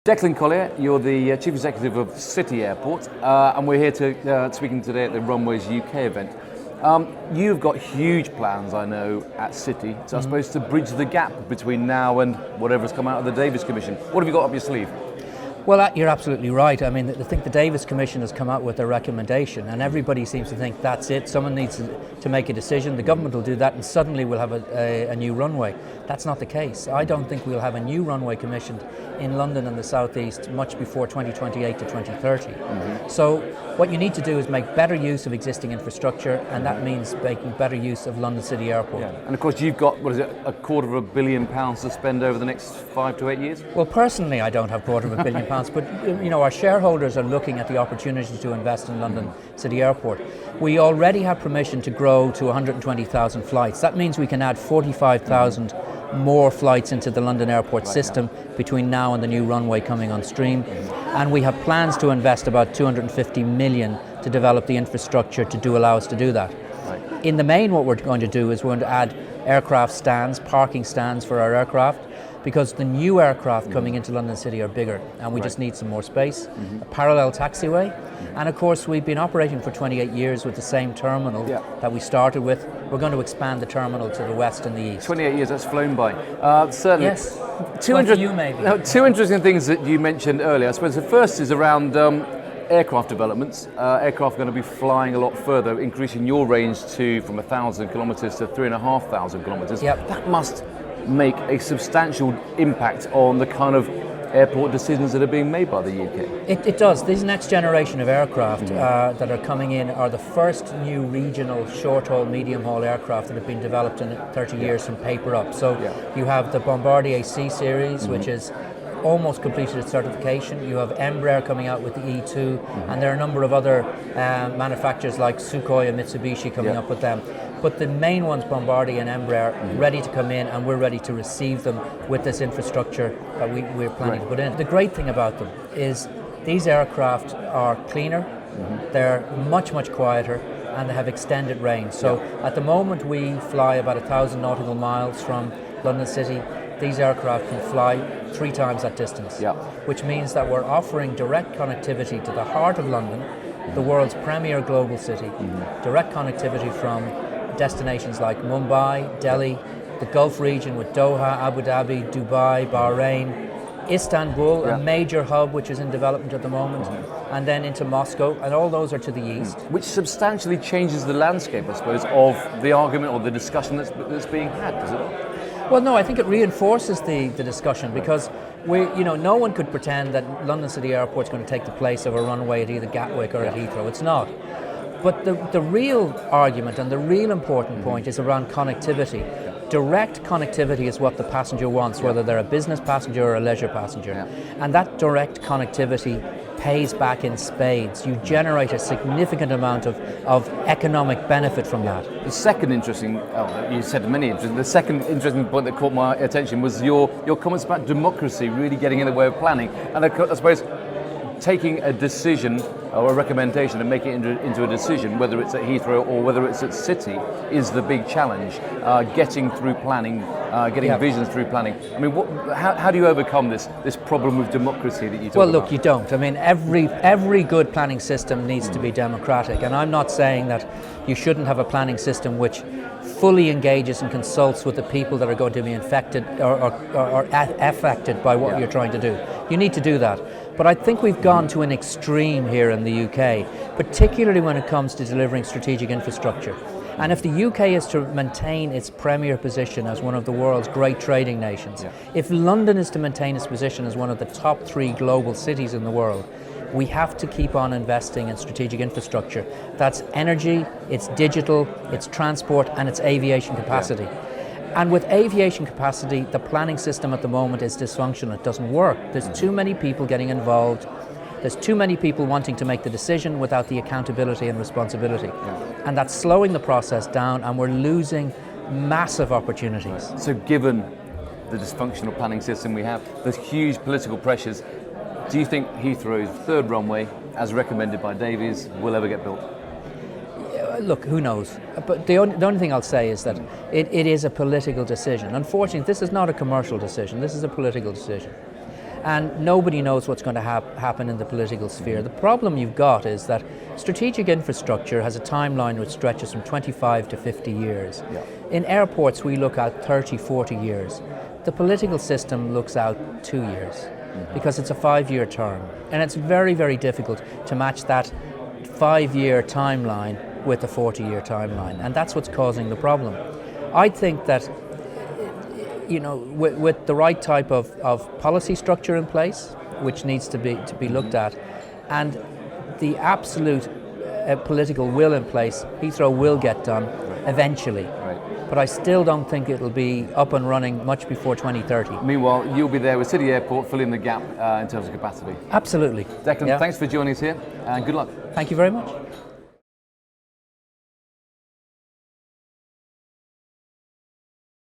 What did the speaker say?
Declan Collier, you're the Chief Executive of City Airport, and we're here to speaking today at the Runways UK event. You've got huge plans, I know, at City, so I suppose to bridge the gap between now and whatever's come out of the Davis Commission. What have you got up your sleeve? Well, you're absolutely right. I mean, I think the Davis Commission has come out with a recommendation, and everybody seems to think that's it. Someone needs to make a decision. The government will do that, and suddenly we'll have a new runway. That's not the case. I don't think we'll have a new runway commissioned in London and the South East much before 2028 to 2030. So what you need to do is make better use of existing infrastructure, and that means making better use of London City Airport. Yeah. And of course, you've got, what is it, £250 million to spend over the next 5 to 8 years? Well, personally, I don't have £250 million, but you know, our shareholders are looking at the opportunity to invest in London City Airport. We already have permission to grow to 120,000 flights. That means we can add 45,000 more flights into the London Airport system between now and the new runway coming on stream. And we have plans to invest about 250 million to develop the infrastructure to allow us to do that. Right. In the main, what we're going to do is we're going to add aircraft stands, parking stands for our aircraft, because the new aircraft coming into London City are bigger, and we just need some more space. A parallel taxiway, and of course we've been operating for 28 years with the same terminal that we started with. We're going to expand the terminal to the west and the east. 28 years, that's flown by. Certainly. Yes. You maybe. Now, two interesting things that you mentioned earlier. I suppose the first is around aircraft developments. Aircraft are going to be flying a lot further, increasing your range from 1,000 kilometres to 3,500 kilometres. That must make a substantial impact on the kind of airport decisions that are being made by the UK. It does. These next generation of aircraft that are coming in are the first new regional short-haul, medium-haul aircraft that have been developed in 30 years from paper up. So you have the Bombardier C series, which is almost completed its certification. You have Embraer coming out with the E2, and there are a number of other manufacturers like Sukhoi and Mitsubishi coming up with them. But the main ones, Bombardier and Embraer, ready to come in, and we're ready to receive them with this infrastructure that we're planning to put in. The great thing about them is these aircraft are cleaner, they're much, much quieter, and they have extended range. So at the moment we fly about 1,000 nautical miles from London City. These aircraft can fly 3 times that distance, which means that we're offering direct connectivity to the heart of London, the world's premier global city, direct connectivity from destinations like Mumbai, Delhi, the Gulf region with Doha, Abu Dhabi, Dubai, Bahrain, Istanbul, a major hub which is in development at the moment, and then into Moscow, and all those are to the east. Which substantially changes the landscape, I suppose, of the argument or the discussion that's being had, does it not? Well, no, I think it reinforces the discussion, because no one could pretend that London City Airport is going to take the place of a runway at either Gatwick or at Heathrow. It's not. But the real argument and the real important point is around connectivity. Direct connectivity is what the passenger wants, whether they're a business passenger or a leisure passenger. And that direct connectivity pays back in spades. You generate a significant amount of economic benefit from that. The second interesting, you said many interesting, the second interesting point that caught my attention was your comments about democracy really getting in the way of planning. And I suppose taking a decision or a recommendation and making it into a decision, whether it's at Heathrow or whether it's at City, is the big challenge. Getting through planning, getting visions through planning. I mean, how do you overcome this problem with democracy that you talk about? Well, look, you don't. I mean, every good planning system needs to be democratic, and I'm not saying that you shouldn't have a planning system which fully engages and consults with the people that are going to be infected or affected by what you're trying to do. You need to do that. But I think we've gone to an extreme here in the UK, particularly when it comes to delivering strategic infrastructure. And if the UK is to maintain its premier position as one of the world's great trading nations, if London is to maintain its position as one of the top 3 global cities in the world, we have to keep on investing in strategic infrastructure. That's energy, it's digital, it's transport, and it's aviation capacity. And with aviation capacity, the planning system at the moment is dysfunctional. It doesn't work. There's too many people getting involved. There's too many people wanting to make the decision without the accountability and responsibility. And that's slowing the process down, and we're losing massive opportunities. So given the dysfunctional planning system we have, there's huge political pressures. Do you think Heathrow's 3rd runway, as recommended by Davies, will ever get built? Look, who knows? But the only thing I'll say is that it is a political decision. Unfortunately, this is not a commercial decision. This is a political decision. And nobody knows what's going to happen in the political sphere. The problem you've got is that strategic infrastructure has a timeline which stretches from 25 to 50 years. Yeah. In airports, we look at 30, 40 years. The political system looks out 2 years because it's a 5-year term. And it's very, very difficult to match that 5-year timeline with a 40-year timeline. And that's what's causing the problem. I think that with the right type of policy structure in place, which needs to be looked at, and the absolute political will in place, Heathrow will get done eventually. Right. But I still don't think it'll be up and running much before 2030. Meanwhile, you'll be there with City Airport filling the gap in terms of capacity. Absolutely. Declan, Yeah. thanks for joining us here and good luck. Thank you very much.